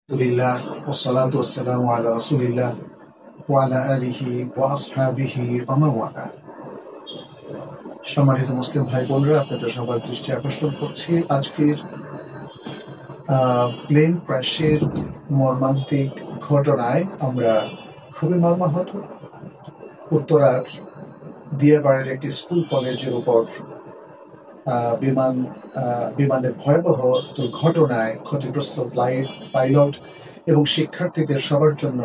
আলহামদুলিল্লাহ ওয়াসসালাতু ওয়াসসালামু আলা রাসূলিল্লাহ ওয়া আলা আলিহি ওয়া আসহাবিহি ওয়া মান ওয়ালা। সম্মানিত মুসলিম ভাই বোনরা, আপনাদের সবার দৃষ্টি আকর্ষণ করছি আজকের প্লেন ক্র্যাশের মর্মান্তিক ঘটনায়। আমরা খুবই মর্মাহত। উত্তরার দিয়াবাড়ির একটি স্কুল কলেজের উপর বিমানের ভয়াবহ দুর্ঘটনায় ক্ষতিগ্রস্ত পাইলট এবং শিক্ষার্থীদের সবার জন্য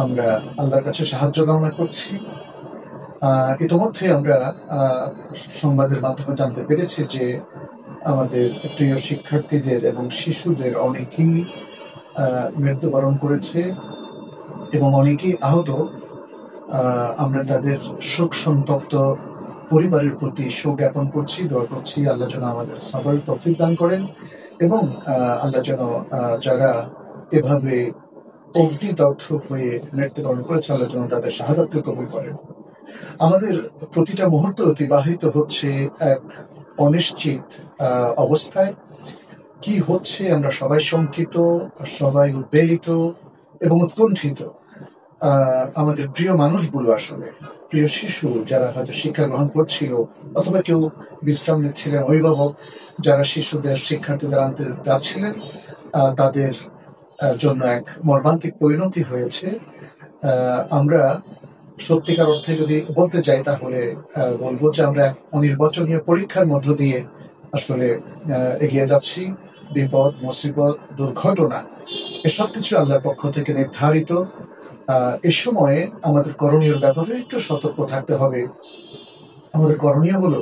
আমরা আল্লাহর কাছে সাহায্য কামনা করছি। ইতিমধ্যে আমরা সংবাদের মাধ্যমে জানতে পেরেছি যে আমাদের প্রিয় শিক্ষার্থীদের এবং শিশুদের অনেকেই মৃত্যুবরণ করেছে এবং অনেকেই আহত। আমরা তাদের শোক সন্তপ্ত পরিবারের প্রতি শোক জ্ঞাপন করছি, দোয়া করছি আল্লাহ যেন আমাদের সবার তৌফিক দান করেন এবং আল্লাহ যেন যারা এভাবে অগ্নিদগ্ধ হয়ে মৃত্যুবরণ করেছে আল্লাহ যেন তাদের শাহাদাতকে কবুল করেন। আমাদের প্রতিটা মুহূর্ত অতিবাহিত হচ্ছে এক অনিশ্চিত অবস্থায়। কি হচ্ছে আমরা সবাই শঙ্কিত, সবাই উদ্বেলিত এবং উৎকণ্ঠিত। আমাদের প্রিয় মানুষগুলো, আসলে প্রিয় শিশু যারা হয়তো শিক্ষা গ্রহণ করছিল অথবা কেউ বিশ্রাম নিচ্ছিলেন, অভিভাবক যারা শিশুদের শিক্ষার্থীদের আনতে যাচ্ছিলেন, তাদের জন্য এক মর্মান্তিক পরিণতি হয়েছে। আমরা সত্যিকার অর্থে যদি বলতে চাই তাহলে বলবো যে আমরা অনির্বাচনীয় পরীক্ষার মধ্য দিয়ে আসলে এগিয়ে যাচ্ছি। বিপদ, মুসিবত, দুর্ঘটনা এসব কিছু আল্লাহর পক্ষ থেকে নির্ধারিত। এ সময়ে আমাদের করণীয় ব্যাপারে একটু সতর্ক থাকতে হবে। আমাদের করণীয় হলো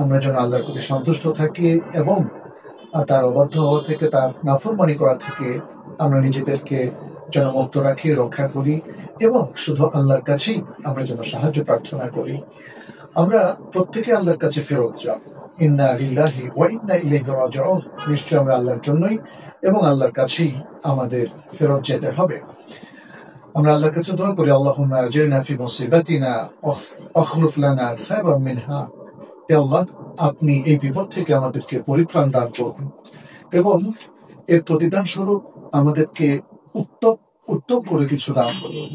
আমরা যেন আল্লাহর প্রতি সন্তুষ্ট থাকি এবং তার অবাধ্য হওয়া থেকে, তার নাফরমানি করা থেকে আমরা নিজেদেরকে যেন মুক্ত রাখি, রক্ষা করি এবং শুধু আল্লাহর কাছেই আমরা যেন সাহায্য প্রার্থনা করি। আমরা প্রত্যেকে আল্লাহর কাছে ফেরত যাব। ইন্না লিল্লাহি ওয়া ইন্না ইলাইহি রাজিউন। নিশ্চয় আমরা আল্লাহর জন্যই এবং আল্লাহর কাছেই আমাদের ফেরত যেতে হবে। আমরা আল্লাহর কাছে দোয়া করি, আল্লাহুম্মা আজিরনা ফি মুসিবাতিনা আখলুফ লানা খায়রাম মিনহা। হে আল্লাহ, আপনি এই বিপদ থেকে আমাদেরকে পরিত্রাণ দান করুন এবং এর প্রতিদান স্বরূপ আমাদেরকে উত্তম করে কিছু দান করুন।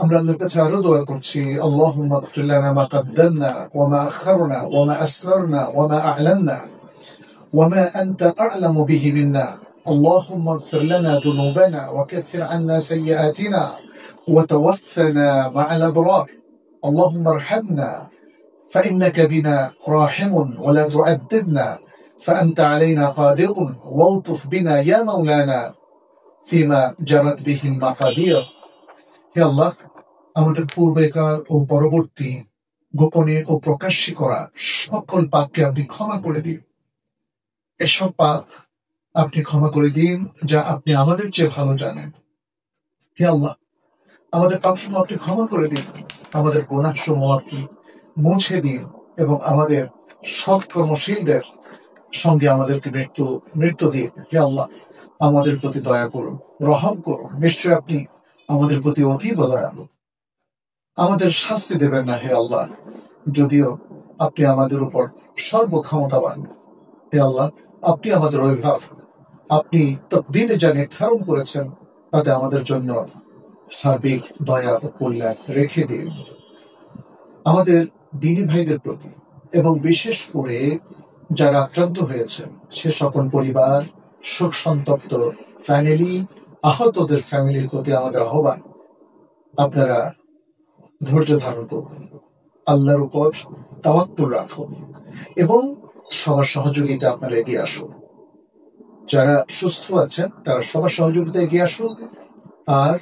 আমরা আল্লাহর কাছে আরো দোয়া করছি, আল্লাহুম্মা ইগফির লানা মা কদ্দামনা ওয়া মা আখারনা ওয়া মা আসরারনা ওয়া মা আ'লাননা ওয়া মা আনতা আ'লামু বিহি মিন্না। اللهم اغفر لنا ذنوبنا وكفر عنا سيئاتنا وتوفنا مع الأبرار. اللهم ارحمنا فإنك بنا راحم ولا تعذبنا فأنت علينا قادر والطف بنا يا مولانا فيما جرت به المقادير. হে আল্লাহ, আমাদের পূর্বেকার ও পরবর্তী গোপনে ও প্রকাশ্যে করা সকল পাপকে আপনি ক্ষমা করে দিন। এসব পাপ আপনি ক্ষমা করে দিন যা আপনি আমাদের চেয়ে ভালো জানেন। হে আল্লাহ, আমাদের পাপসমূহ আপনি ক্ষমা করে দিন, আমাদের গুনাহসমূহ আপনি মুছে দিন এবং আমাদের সৎ কর্মশীলদের সঙ্গে আমাদেরকে মৃত্যু দিন। হে আল্লাহ, আমাদের প্রতি দয়া করুন, রহম করুন। নিশ্চয় আপনি আমাদের প্রতি অতীব দয়ালু। আমাদের শাস্তি দেবেন না হে আল্লাহ, যদিও আপনি আমাদের উপর সর্বক্ষমতাবান। হে আল্লাহ, আপনি আমাদের অভিভাবক, আপনি তাকদীরে যা নির্ধারণ করেছেন তাতে আমাদের জন্য সার্বিক দয়া ও কল্যাণ রেখে দিন। আমাদের দ্বীনী ভাইদের প্রতি এবং বিশেষ করে যারা আক্রান্ত হয়েছেন সে সকল পরিবার, শোক সন্তপ্ত ফ্যামিলি, আহতদের ফ্যামিলির প্রতি আমাদের আহ্বান, আপনারা ধৈর্য ধারণ করুন, আল্লাহর উপর তাওয়াক্কুল রাখুন এবং সবার সহযোগিতা আপনারা এগিয়ে আসুন। যারা সুস্থ আছেন তারা সবার সহযোগিতা এগিয়ে আসুন, আর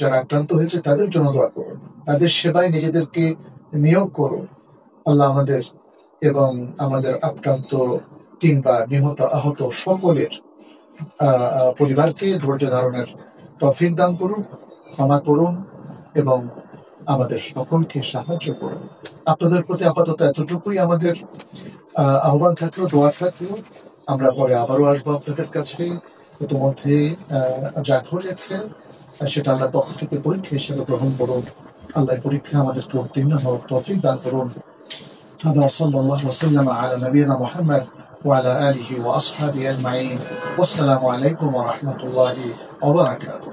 যারা আক্রান্ত হয়েছে তাদের জন্য দোয়া করুন, তাদের সেবায় নিজেদেরকে নিয়োগ করুন। আল্লাহ আমাদের এবং আমাদের আক্রান্ত কিংবা নিহত আহত সকলের পরিবারকে ধৈর্য ধারণের তৌফিক দান করুন, ক্ষমা করুন এবং আমাদের সকলকে সাহায্য করুন। আপনাদের প্রতি আপাতত এতটুকুই আমাদের আহ্বান থাকলো, দোয়া থাকলো। আমরা পরে আবারও আসবো আপনাদের কাছে। ইতিমধ্যে যা ঘটেছে সেটা আল্লাহর পক্ষ থেকে পরীক্ষা হিসেবে গ্রহণ করুন। আল্লাহর পরীক্ষা আমাদেরকে উত্তীর্ণ হওয়ার তৌফিক দান করুন। هذا وصلى الله وسلم على نبينا محمد وعلى آله وأصحابه أجمعين والسلام عليكم ورحمة الله وبركاته.